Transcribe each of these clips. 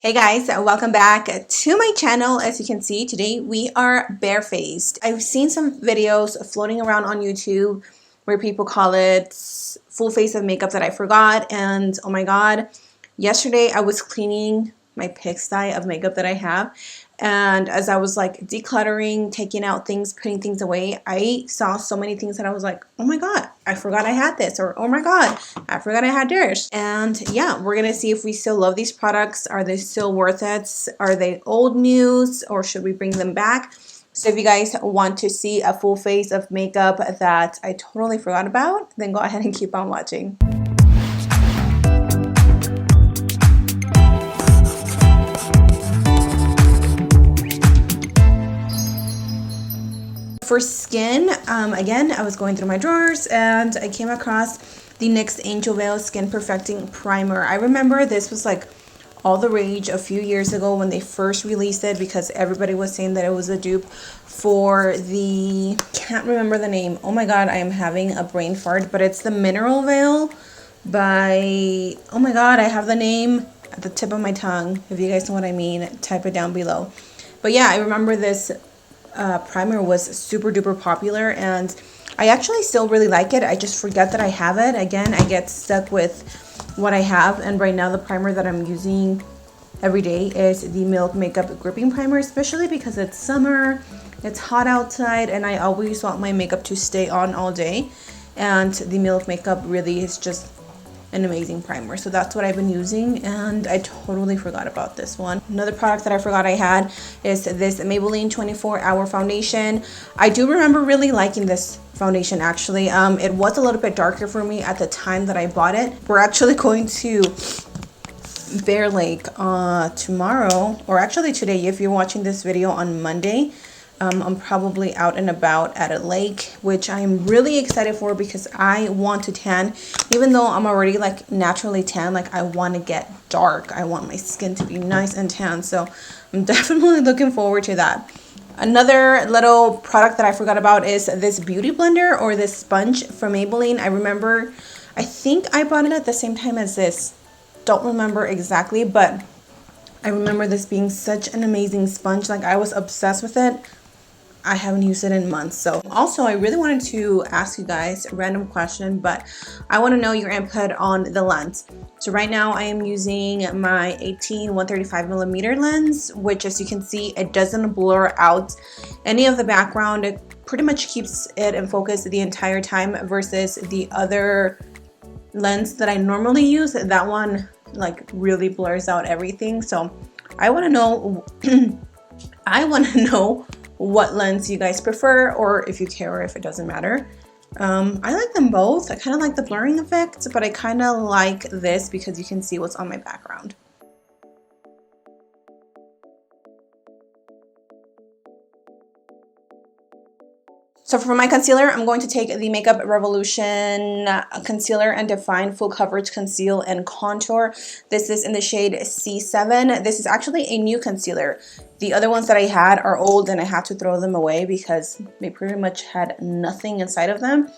Hey guys, welcome back to my channel. As you can see, today we are barefaced. I've seen some videos floating around on YouTube where people call it full face of makeup that I forgot, and oh my god, yesterday I was cleaning my pigsty of makeup that I have, and as I was like decluttering, taking out things, putting things away, I saw so many things that I was like, oh my god, I forgot I had this, or oh my god, I forgot I had this. And yeah, we're gonna see if we still love these products. Are they still worth it? Are they old news, or should we bring them back? So if you guys want to see a full face of makeup that I totally forgot about, then go ahead and keep on watching. For skin, again, I was going through my drawers and I came across the NYX Angel Veil Skin Perfecting Primer. I remember this was like all the rage a few years ago when they first released it, because everybody was saying that it was a dupe for the, can't remember the name. Oh my god, I am having a brain fart, but it's the Mineral Veil by, oh my god, I have the name at the tip of my tongue. If you guys know what I mean, type it down below. But yeah, I remember this primer was super duper popular, and I actually still really like it. I just forget that I have it. Again, I get stuck with what I have, and right now the primer that I'm using every day is the Milk Makeup Gripping Primer, especially because it's summer, it's hot outside, and I always want my makeup to stay on all day, and the Milk Makeup really is just an amazing primer. So that's what I've been using, and I totally forgot about this one. Another product that I forgot I had is this Maybelline 24-Hour Foundation. I do remember really liking this foundation actually. It was a little bit darker for me at the time that I bought it. We're actually going to Bear Lake tomorrow, or actually today if you're watching this video on Monday. I'm probably out and about at a lake, which I'm really excited for because I want to tan. Even though I'm already like naturally tan, like I want to get dark. I want my skin to be nice and tan. So I'm definitely looking forward to that. Another little product that I forgot about is this beauty blender, or this sponge from Maybelline. I remember, I think I bought it at the same time as this. Don't remember exactly, but I remember this being such an amazing sponge. Like I was obsessed with it. I haven't used it in months. So also, I really wanted to ask you guys a random question, but I want to know your input on the lens. So right now I am using my 135mm lens, which, as you can see, it doesn't blur out any of the background. It pretty much keeps it in focus the entire time, versus the other lens that I normally use. That one like really blurs out everything. So I want to know what lens you guys prefer, or if you care, or if it doesn't matter. I like them both. I kind of like the blurring effect, but I kind of like this because you can see what's on my background. So for my concealer, I'm going to take the Makeup Revolution Concealer and Define Full Coverage Conceal and Contour. This is in the shade C7. This is actually a new concealer. The other ones that I had are old, and I had to throw them away because they pretty much had nothing inside of them.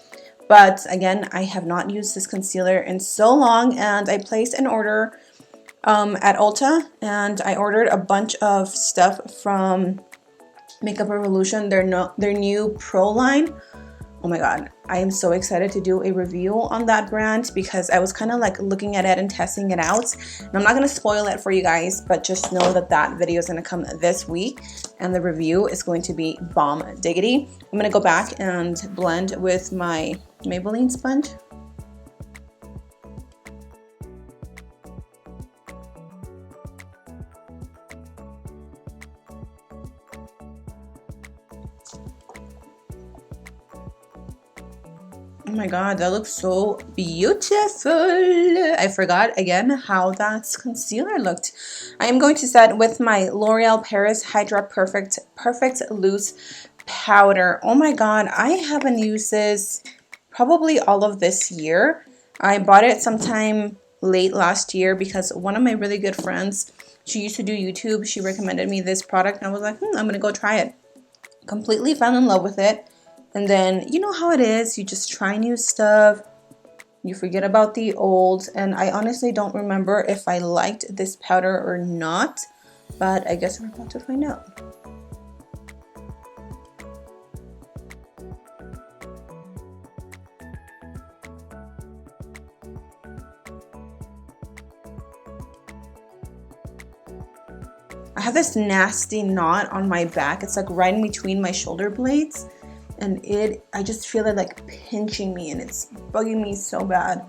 But again, I have not used this concealer in so long, and I placed an order at Ulta, and I ordered a bunch of stuff from Makeup Revolution, their new Pro line. Oh my god, I am so excited to do a review on that brand because I was kind of like looking at it and testing it out. And I'm not going to spoil it for you guys, but just know that that video is going to come this week, and the review is going to be bomb diggity. I'm going to go back and blend with my Maybelline sponge. Oh my god, that looks so beautiful. I forgot again how that concealer looked. I am going to set with my L'Oreal Paris Hydra Perfect Loose Powder. Oh my god, I haven't used this probably all of this year. I bought it sometime late last year because one of my really good friends, she used to do YouTube. She recommended me this product, and I was like, I'm gonna go try it. Completely fell in love with it. And then, you know how it is, you just try new stuff, You forget about the old, and I honestly don't remember if I liked this powder or not, but I guess we're about to find out. I have this nasty knot on my back. It's like right in between my shoulder blades, and I just feel it like pinching me, and it's bugging me so bad.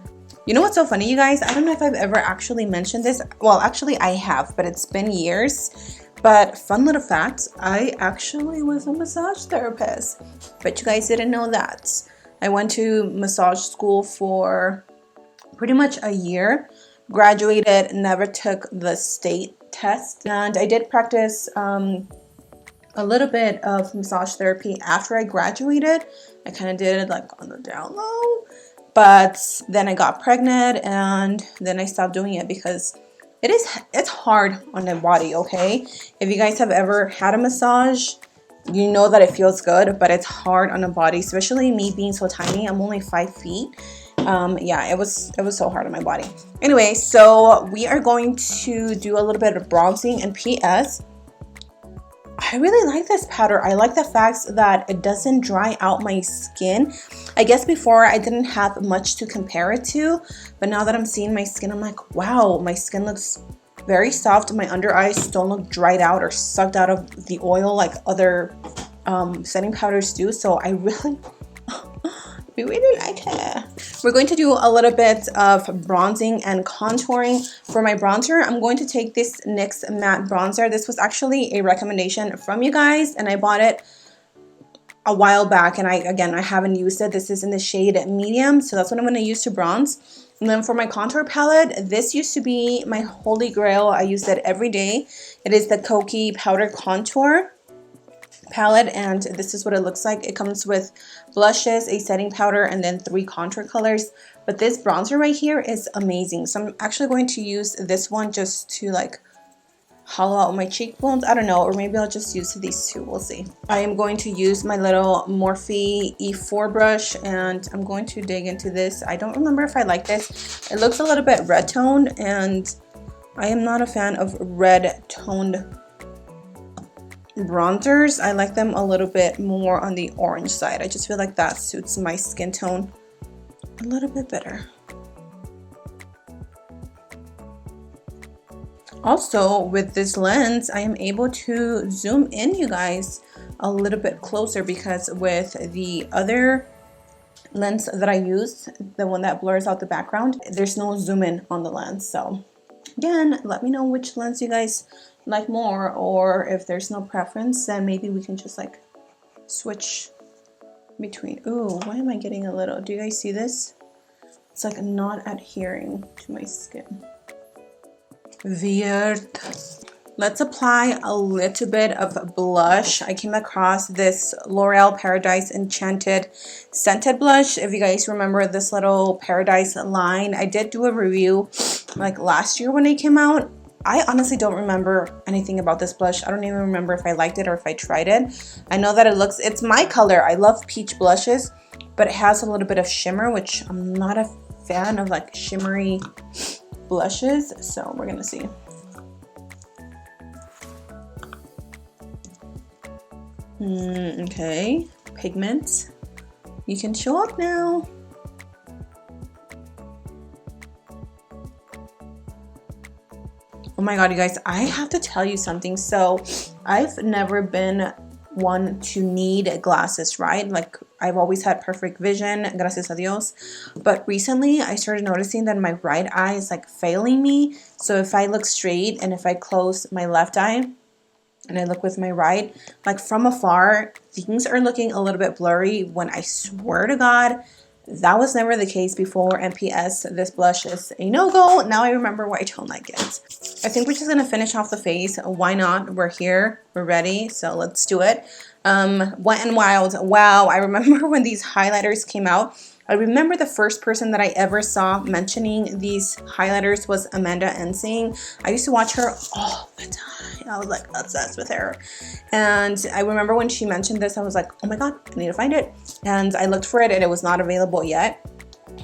You know what's so funny, you guys? I don't know if I've ever actually mentioned this. Well, actually I have, but it's been years. But fun little fact, I actually was a massage therapist. But you guys didn't know that. I went to massage school for pretty much a year, graduated, never took the state test, and I did practice a little bit of massage therapy after I graduated. I kind of did it like on the down low, but then I got pregnant and then I stopped doing it because it's hard on the body, okay? If you guys have ever had a massage, you know that it feels good, but it's hard on the body, especially me being so tiny. I'm only 5 feet. Yeah, it was so hard on my body. Anyway, so we are going to do a little bit of bronzing, and PS, I really like this powder. I like the fact that it doesn't dry out my skin. I guess before I didn't have much to compare it to, but now that I'm seeing my skin, I'm like, wow, my skin looks very soft. My under eyes don't look dried out or sucked out of the oil like other setting powders do. So I we really like it. We're going to do a little bit of bronzing and contouring. For my bronzer, I'm going to take this NYX matte bronzer. This was actually a recommendation from you guys, and I bought it a while back, and I haven't used it. This is in the shade medium, so that's what I'm going to use to bronze. And then for my contour palette, this used to be my holy grail. I use it every day. It is the Kokie powder contour palette, and this is what it looks like. It comes with blushes, a setting powder, and then 3 contour colors. But this bronzer right here is amazing, so I'm actually going to use this one just to like hollow out my cheekbones. I don't know, or maybe I'll just use these two, we'll see. I am going to use my little Morphe E4 brush, and I'm going to dig into this. I don't remember if I like this. It looks a little bit red toned, and I am not a fan of red toned bronzers. I like them a little bit more on the orange side. I just feel like that suits my skin tone a little bit better. Also, with this lens, I am able to zoom in, you guys, a little bit closer, because with the other lens that I use, the one that blurs out the background, there's no zoom in on the lens. So again, let me know which lens you guys like more, or if there's no preference, then maybe we can just like switch between. Ooh, why am I getting a little, do you guys see this? It's like not adhering to my skin. Weird. Let's apply a little bit of blush. I came across this L'Oreal Paradise Enchanted scented blush. If you guys remember this little Paradise line, I did do a review like last year when it came out. I honestly don't remember anything about this blush. I don't even remember if I liked it or if I tried it. I know that it's my color. I love peach blushes, but it has a little bit of shimmer, which I'm not a fan of, like shimmery blushes. So we're gonna see. Okay, pigment, you can show up now. Oh my god, you guys, I have to tell you something. So I've never been one to need glasses, right? Like I've always had perfect vision, gracias a Dios. But recently I started noticing that my right eye is like failing me. So if I look straight and if I close my left eye and I look with my right, like from afar, things are looking a little bit blurry, when I swear to God, that was never the case before. MPS, this blush is a no-go. Now I remember why I don't like it. I think we're just gonna finish off the face. Why not? We're here, we're ready, so let's do it. Wet n Wild. Wow, I remember when these highlighters came out. I remember the first person that I ever saw mentioning these highlighters was Amanda Ensing. I used to watch her all the time. I was like obsessed with her. And I remember when she mentioned this, I was like, oh my god, I need to find it. And I looked for it and it was not available yet.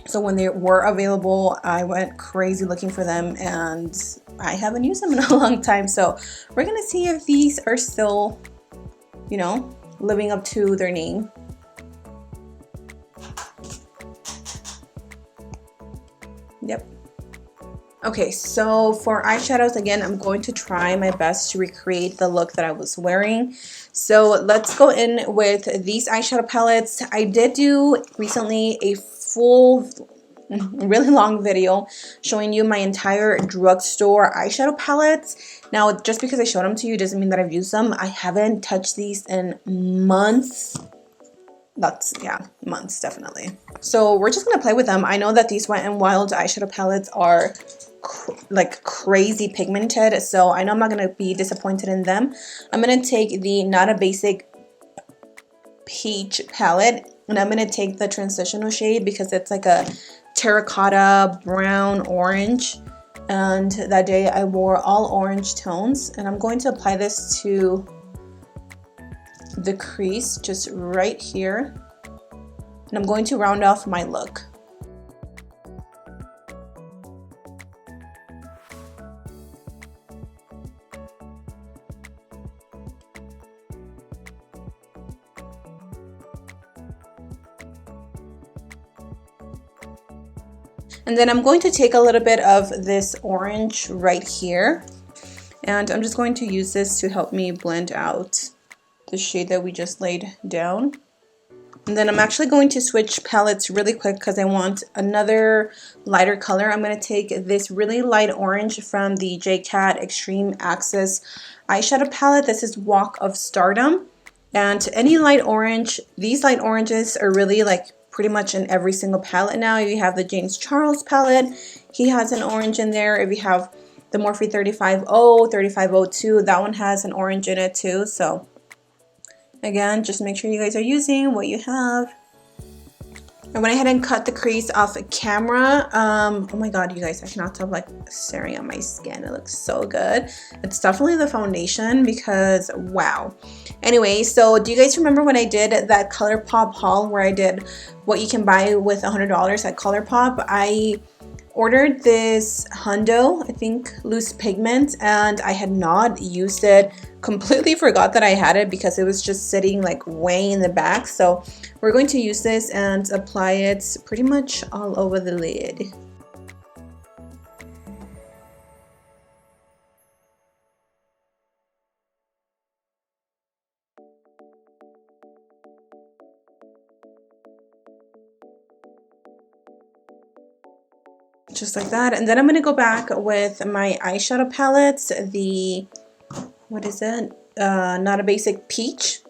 So when they were available, I went crazy looking for them, and I haven't used them in a long time. So we're gonna see if these are still, you know, living up to their name. Yep. Okay, so for eyeshadows, again, I'm going to try my best to recreate the look that I was wearing. So let's go in with these eyeshadow palettes. I did do recently a full, really long video showing you my entire drugstore eyeshadow palettes. Now, just because I showed them to you doesn't mean that I've used them. I haven't touched these in months. Yeah, months definitely. So we're just gonna play with them. I know that these Wet n Wild eyeshadow palettes are like crazy pigmented, so I know I'm not gonna be disappointed in them. I'm gonna take the Not a Basic Peach palette, and I'm gonna take the transitional shade because it's like a terracotta brown orange, and that day I wore all orange tones, and I'm going to apply this to the crease just right here, and I'm going to round off my look. And then I'm going to take a little bit of this orange right here, and I'm just going to use this to help me blend out the shade that we just laid down. And then I'm actually going to switch palettes really quick because I want another lighter color. I'm going to take this really light orange from the JCat Extreme Access eyeshadow palette. This is Walk of Stardom. And any light orange, these light oranges are really like pretty much in every single palette now. You have the James Charles palette. He has an orange in there. If you have the Morphe 35O, 3502, that one has an orange in it too. So again, just make sure you guys are using what you have. I went ahead and cut the crease off camera. Oh my god, you guys, I cannot stop like staring at my skin. It looks so good. It's definitely the foundation because wow. Anyway, so do you guys remember when I did that ColourPop haul where I did what you can buy with $100 at ColourPop? I ordered this Huda, I think, loose pigment, and I had not used it. Completely forgot that I had it because it was just sitting like way in the back. So we're going to use this and apply it pretty much all over the lid. Just like that. And then I'm going to go back with my eyeshadow palettes, the, what is it? Not a Basic Peach.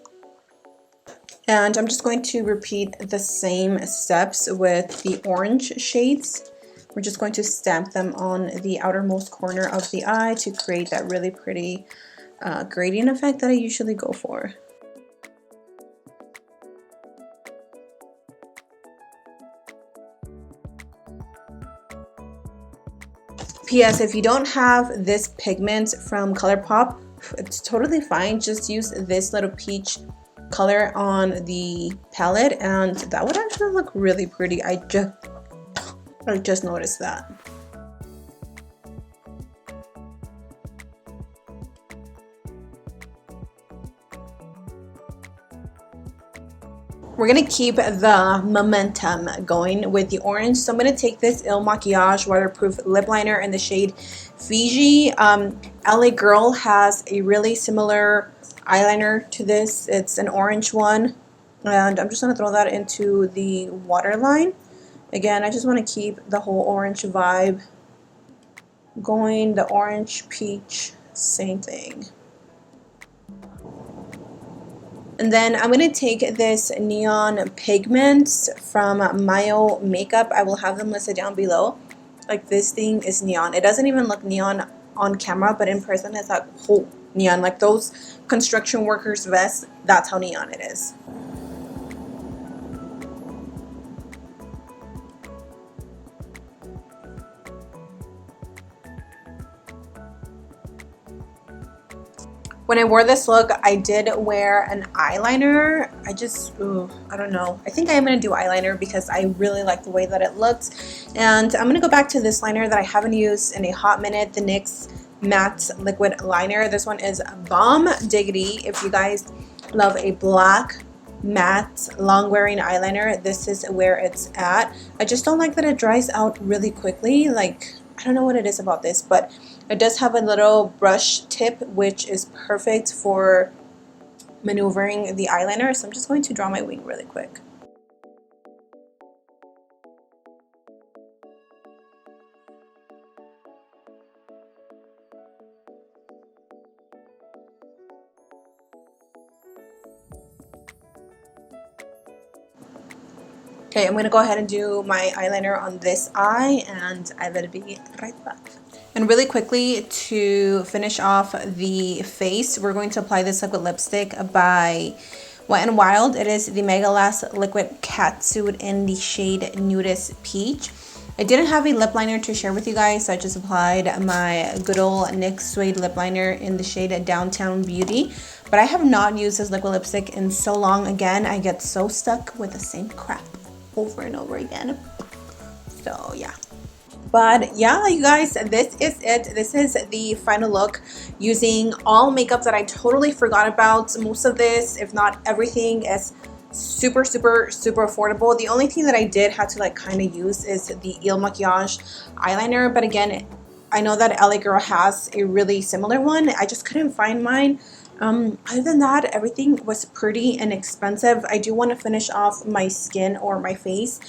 And I'm just going to repeat the same steps with the orange shades. We're just going to stamp them on the outermost corner of the eye to create that really pretty gradient effect that I usually go for. P.S. If you don't have this pigment from ColourPop, it's totally fine. Just use this little peach color on the palette and that would actually look really pretty. I just noticed that. We're going to keep the momentum going with the orange. So I'm going to take this Makiage waterproof lip liner in the shade Fiji. LA Girl has a really similar eyeliner to this. It's an orange one. And I'm just going to throw that into the waterline. Again, I just want to keep the whole orange vibe going. The orange, peach, same thing. And then I'm going to take this neon pigment from MUF Makeup. I will have them listed down below. Like, this thing is neon. It doesn't even look neon on camera, but in person it's like whole neon. Like those construction workers' vests, that's how neon it is. When I wore this look, I did wear an eyeliner. I don't know. I think I am going to do eyeliner because I really like the way that it looks. And I'm going to go back to this liner that I haven't used in a hot minute, the NYX Matte Liquid Liner. This one is Bomb Diggity. If you guys love a black matte long wearing eyeliner, this is where it's at. I just don't like that it dries out really quickly. Like, I don't know what it is about this, but it does have a little brush tip, which is perfect for maneuvering the eyeliner. So I'm just going to draw my wing really quick. Okay, I'm going to go ahead and do my eyeliner on this eye, and I will be right back. And really quickly, to finish off the face, we're going to apply this liquid lipstick by Wet n Wild. It is the Mega Last Liquid Catsuit in the shade Nudist Peach. I didn't have a lip liner to share with you guys, so I just applied my good old NYX Suede lip liner in the shade Downtown Beauty. But I have not used this liquid lipstick in so long. Again, I get so stuck with the same crap over and over again. So yeah. But yeah, you guys, this is it. This is the final look using all makeup that I totally forgot about. Most of this, if not everything, is super affordable. The only thing that I did have to like kind of use is the Makiage eyeliner. But again, I know that LA Girl has a really similar one. I just couldn't find mine. Other than that, everything was pretty inexpensive. I do want to finish off my skin or my face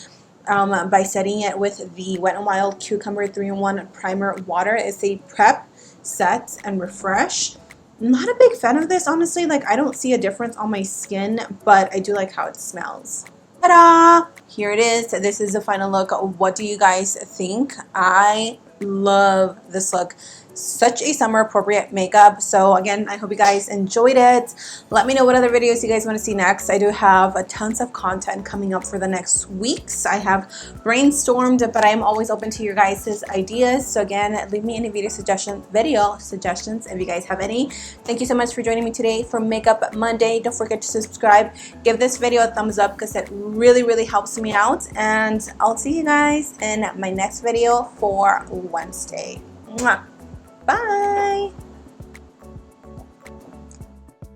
by setting it with the Wet n Wild Cucumber 3-in-1 Primer Water. It's a prep, set, and refresh. I'm not a big fan of this, honestly. Like, I don't see a difference on my skin, but I do like how it smells. Ta-da! Here it is. This is the final look. What do you guys think? I love this look. Such a summer appropriate makeup. So again, I hope you guys enjoyed it. Let me know what other videos you guys want to see next. I do have tons of content coming up for the next weeks. I have brainstormed, but I am always open to your guys' ideas. So again, leave me any video suggestions if you guys have any. Thank you so much for joining me today for Makeup Monday. Don't forget to subscribe. Give this video a thumbs up because it really helps me out. And I'll see you guys in my next video for Wednesday. Mwah. Bye!